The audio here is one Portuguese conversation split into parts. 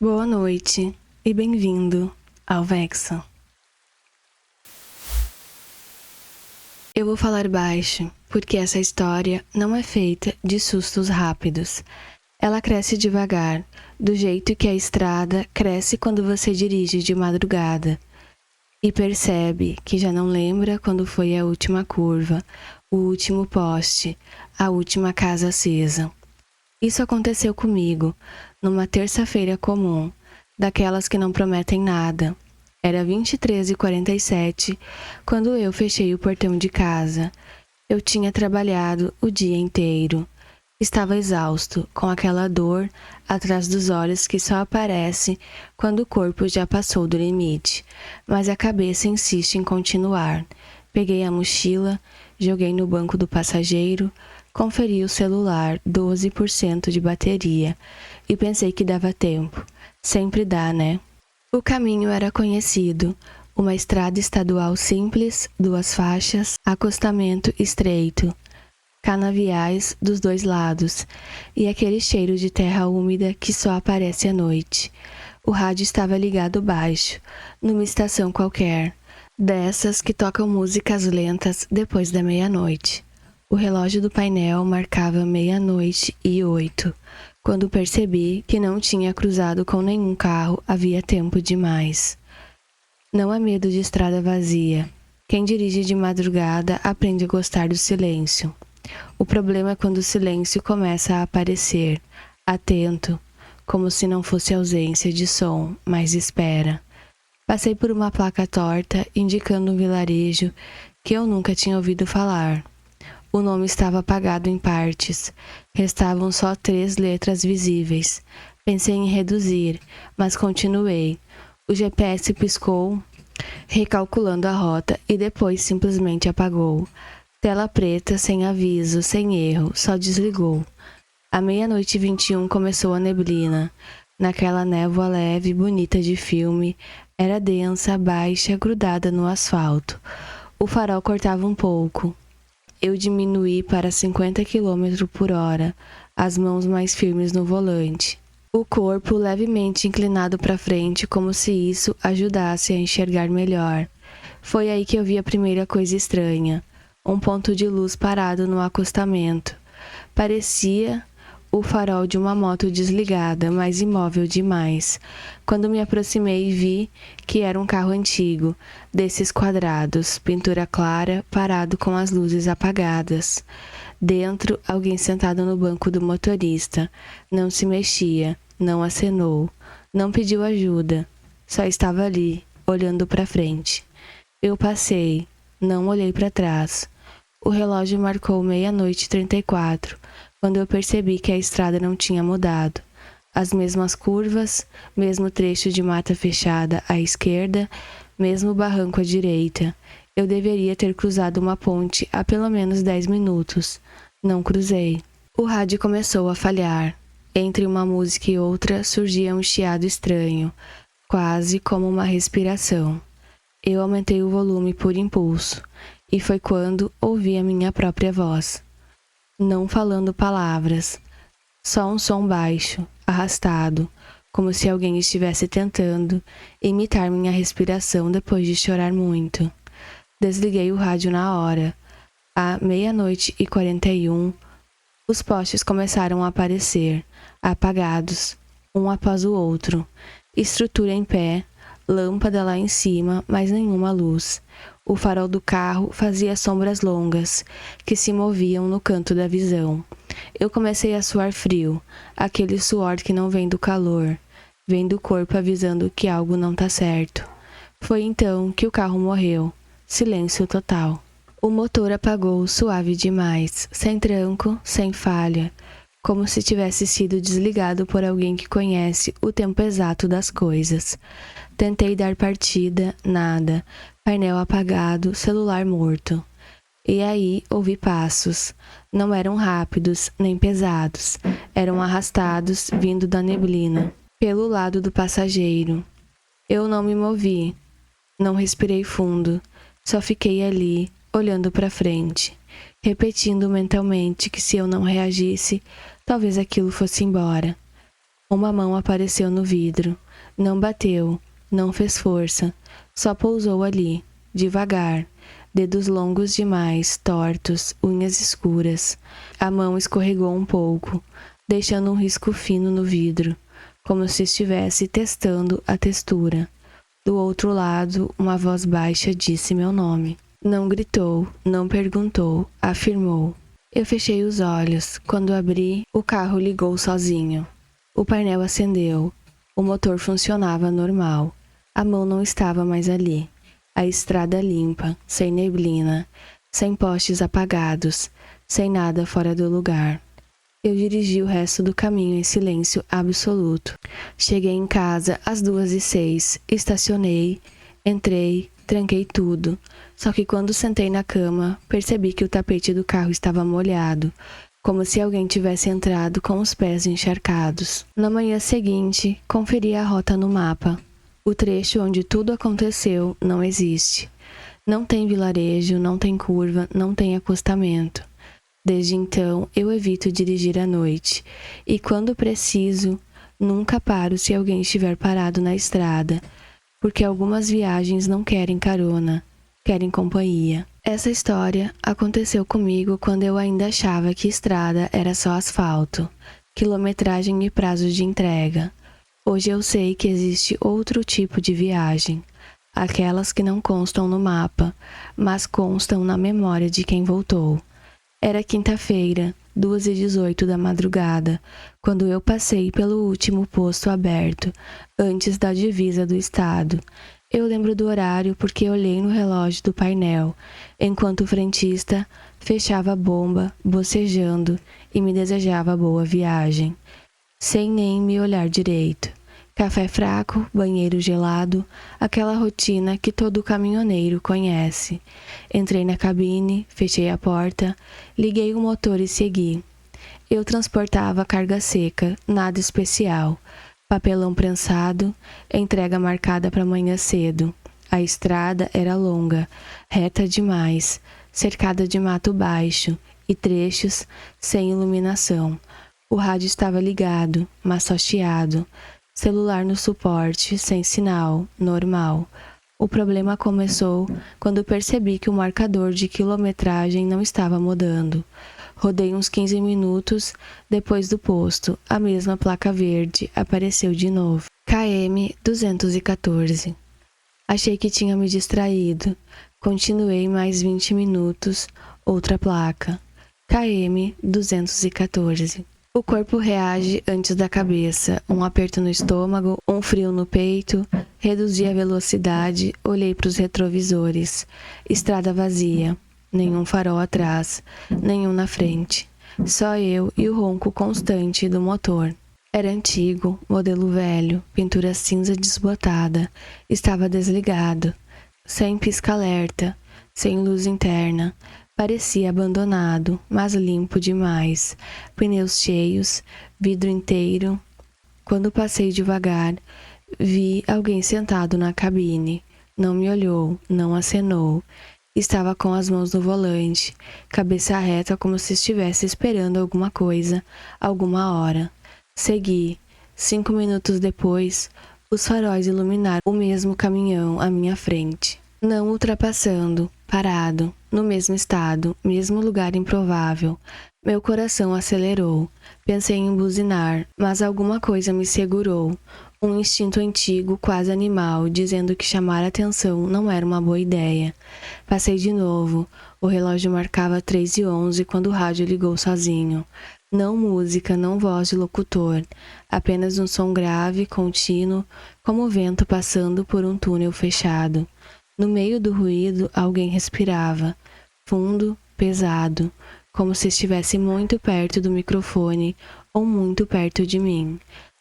Boa noite e bem-vindo ao Vexa. Eu vou falar baixo porque essa história não é feita de sustos rápidos. Ela cresce devagar, do jeito que a estrada cresce quando você dirige de madrugada e percebe que já não lembra quando foi a última curva, o último poste, a última casa acesa. Isso aconteceu comigo, numa terça-feira comum, daquelas que não prometem nada. Era 23h47, quando eu fechei o portão de casa. Eu tinha trabalhado o dia inteiro. Estava exausto, com aquela dor atrás dos olhos que só aparece quando o corpo já passou do limite, mas a cabeça insiste em continuar. Peguei a mochila, joguei no banco do passageiro, conferi o celular, 12% de bateria, e pensei que dava tempo. Sempre dá, né? O caminho era conhecido, uma estrada estadual simples, 2 faixas, acostamento estreito, canaviais dos 2 lados, e aquele cheiro de terra úmida que só aparece à noite. O rádio estava ligado baixo, numa estação qualquer, dessas que tocam músicas lentas depois da meia-noite. O relógio do painel marcava 00:08, quando percebi que não tinha cruzado com nenhum carro havia tempo demais. Não há medo de estrada vazia. Quem dirige de madrugada aprende a gostar do silêncio. O problema é quando o silêncio começa a aparecer, atento, como se não fosse ausência de som, mas espera. Passei por uma placa torta indicando um vilarejo que eu nunca tinha ouvido falar. O nome estava apagado em partes. Restavam só 3 letras visíveis. Pensei em reduzir, mas continuei. O GPS piscou, recalculando a rota, e depois simplesmente apagou. Tela preta, sem aviso, sem erro, só desligou. À 00:21 começou a neblina. Naquela névoa leve, bonita de filme, era densa, baixa, grudada no asfalto. O farol cortava um pouco. Eu diminuí para 50 km/h, as mãos mais firmes no volante. O corpo levemente inclinado para frente, como se isso ajudasse a enxergar melhor. Foi aí que eu vi a primeira coisa estranha. Um ponto de luz parado no acostamento. Parecia o farol de uma moto desligada, mas imóvel demais. Quando me aproximei, vi que era um carro antigo, desses quadrados, pintura clara, parado com as luzes apagadas. Dentro, alguém sentado no banco do motorista. Não se mexia, não acenou, não pediu ajuda. Só estava ali, olhando para frente. Eu passei, não olhei para trás. O relógio marcou 00:34, quando eu percebi que a estrada não tinha mudado. As mesmas curvas, mesmo trecho de mata fechada à esquerda, mesmo barranco à direita. Eu deveria ter cruzado uma ponte há pelo menos 10 minutos. Não cruzei. O rádio começou a falhar. Entre uma música e outra surgia um chiado estranho, quase como uma respiração. Eu aumentei o volume por impulso, e foi quando ouvi a minha própria voz. Não falando palavras, só um som baixo, arrastado, como se alguém estivesse tentando imitar minha respiração depois de chorar muito. Desliguei o rádio na hora. À 00:41, os postes começaram a aparecer, apagados, um após o outro. Estrutura em pé, lâmpada lá em cima, mas nenhuma luz. O farol do carro fazia sombras longas, que se moviam no canto da visão. Eu comecei a suar frio, aquele suor que não vem do calor, vem do corpo avisando que algo não tá certo. Foi então que o carro morreu. Silêncio total. O motor apagou suave demais, sem tranco, sem falha, como se tivesse sido desligado por alguém que conhece o tempo exato das coisas. Tentei dar partida, nada. Painel apagado, celular morto. E aí ouvi passos. Não eram rápidos, nem pesados. Eram arrastados, vindo da neblina, pelo lado do passageiro. Eu não me movi. Não respirei fundo. Só fiquei ali, olhando para frente, repetindo mentalmente que se eu não reagisse, talvez aquilo fosse embora. Uma mão apareceu no vidro. Não bateu, não fez força, só pousou ali, devagar, dedos longos demais, tortos, unhas escuras. A mão escorregou um pouco, deixando um risco fino no vidro, como se estivesse testando a textura. Do outro lado, uma voz baixa disse meu nome. Não gritou, não perguntou, afirmou. Eu fechei os olhos. Quando abri, o carro ligou sozinho. O painel acendeu. O motor funcionava normal. A mão não estava mais ali. A estrada limpa, sem neblina, sem postes apagados, sem nada fora do lugar. Eu dirigi o resto do caminho em silêncio absoluto. Cheguei em casa às 2h06, estacionei, entrei, tranquei tudo. Só que quando sentei na cama, percebi que o tapete do carro estava molhado, como se alguém tivesse entrado com os pés encharcados. Na manhã seguinte, conferi a rota no mapa. O trecho onde tudo aconteceu não existe. Não tem vilarejo, não tem curva, não tem acostamento. Desde então, eu evito dirigir à noite, e quando preciso, nunca paro se alguém estiver parado na estrada, porque algumas viagens não querem carona, querem companhia. Essa história aconteceu comigo quando eu ainda achava que estrada era só asfalto, quilometragem e prazos de entrega. Hoje eu sei que existe outro tipo de viagem, aquelas que não constam no mapa, mas constam na memória de quem voltou. Era quinta-feira, 2h18 da madrugada, quando eu passei pelo último posto aberto, antes da divisa do estado. Eu lembro do horário porque olhei no relógio do painel, enquanto o frentista fechava a bomba, bocejando, e me desejava boa viagem, sem nem me olhar direito. Café fraco, banheiro gelado, aquela rotina que todo caminhoneiro conhece. Entrei na cabine, fechei a porta, liguei o motor e segui. Eu transportava carga seca, nada especial. Papelão prensado, entrega marcada para amanhã cedo. A estrada era longa, reta demais, cercada de mato baixo e trechos sem iluminação. O rádio estava ligado, mas só chiado. Celular no suporte, sem sinal, normal. O problema começou quando percebi que o marcador de quilometragem não estava mudando. Rodei uns 15 minutos depois do posto. A mesma placa verde apareceu de novo. KM 214. Achei que tinha me distraído. Continuei mais 20 minutos. Outra placa. KM 214. O corpo reage antes da cabeça, um aperto no estômago, um frio no peito. Reduzi a velocidade, olhei para os retrovisores. Estrada vazia, nenhum farol atrás, nenhum na frente. Só eu e o ronco constante do motor. Era antigo, modelo velho, pintura cinza desbotada. Estava desligado, sem pisca-alerta, sem luz interna. Parecia abandonado, mas limpo demais. Pneus cheios, vidro inteiro. Quando passei devagar, vi alguém sentado na cabine. Não me olhou, não acenou. Estava com as mãos no volante, cabeça reta como se estivesse esperando alguma coisa, alguma hora. Segui. 5 minutos depois, os faróis iluminaram o mesmo caminhão à minha frente. Não ultrapassando, parado, no mesmo estado, mesmo lugar improvável. Meu coração acelerou. Pensei em buzinar, mas alguma coisa me segurou. Um instinto antigo, quase animal, dizendo que chamar atenção não era uma boa ideia. Passei de novo. O relógio marcava 3h11 quando o rádio ligou sozinho. Não música, não voz de locutor. Apenas um som grave, contínuo, como o vento passando por um túnel fechado. No meio do ruído, alguém respirava, fundo, pesado, como se estivesse muito perto do microfone ou muito perto de mim.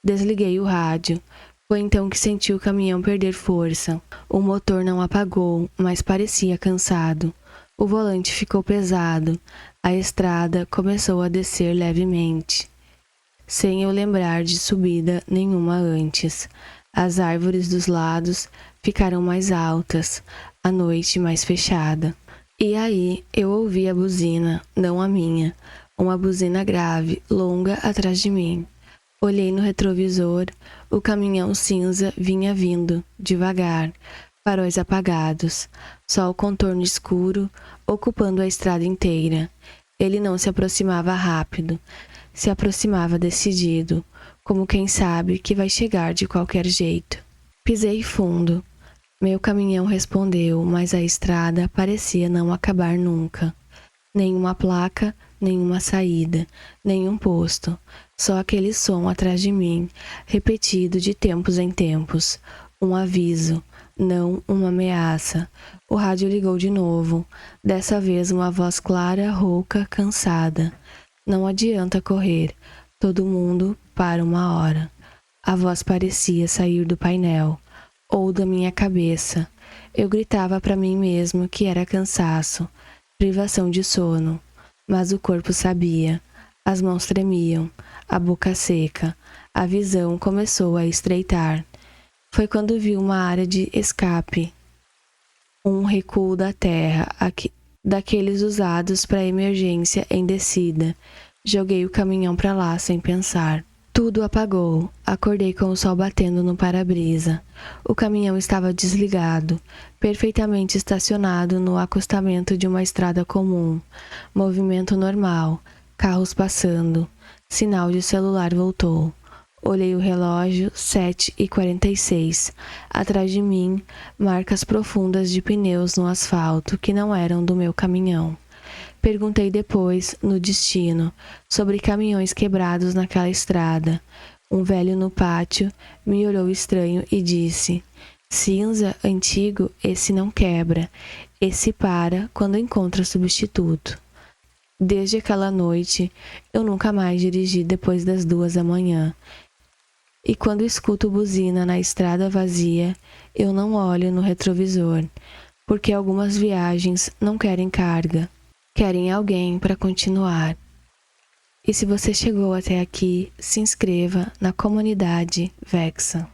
Desliguei o rádio. Foi então que senti o caminhão perder força. O motor não apagou, mas parecia cansado. O volante ficou pesado. A estrada começou a descer levemente, sem eu lembrar de subida nenhuma antes. As árvores dos lados ficaram mais altas, a noite mais fechada. E aí eu ouvi a buzina, não a minha, uma buzina grave, longa atrás de mim. Olhei no retrovisor, o caminhão cinza vinha vindo, devagar, faróis apagados, só o contorno escuro, ocupando a estrada inteira. Ele não se aproximava rápido, se aproximava decidido, como quem sabe que vai chegar de qualquer jeito. Pisei fundo. Meu caminhão respondeu, mas a estrada parecia não acabar nunca. Nenhuma placa, nenhuma saída, nenhum posto, só aquele som atrás de mim, repetido de tempos em tempos. Um aviso, não uma ameaça. O rádio ligou de novo, dessa vez uma voz clara, rouca, cansada. Não adianta correr, todo mundo para uma hora. A voz parecia sair do painel, ou da minha cabeça. Eu gritava para mim mesmo que era cansaço, privação de sono, mas o corpo sabia. As mãos tremiam, a boca seca, a visão começou a estreitar. Foi quando vi uma área de escape, um recuo da terra, daqueles usados para emergência em descida. Joguei o caminhão para lá sem pensar. Tudo apagou. Acordei com o sol batendo no para-brisa. O caminhão estava desligado, perfeitamente estacionado no acostamento de uma estrada comum. Movimento normal, carros passando. Sinal de celular voltou. Olhei o relógio, 7h46. Atrás de mim, marcas profundas de pneus no asfalto que não eram do meu caminhão. Perguntei depois, no destino, sobre caminhões quebrados naquela estrada. Um velho no pátio me olhou estranho e disse: cinza, antigo, esse não quebra. Esse para quando encontra substituto. Desde aquela noite, eu nunca mais dirigi depois das 2 da manhã. E quando escuto buzina na estrada vazia, eu não olho no retrovisor, porque algumas viagens não querem carga. Querem alguém para continuar. E se você chegou até aqui, se inscreva na comunidade Vexa.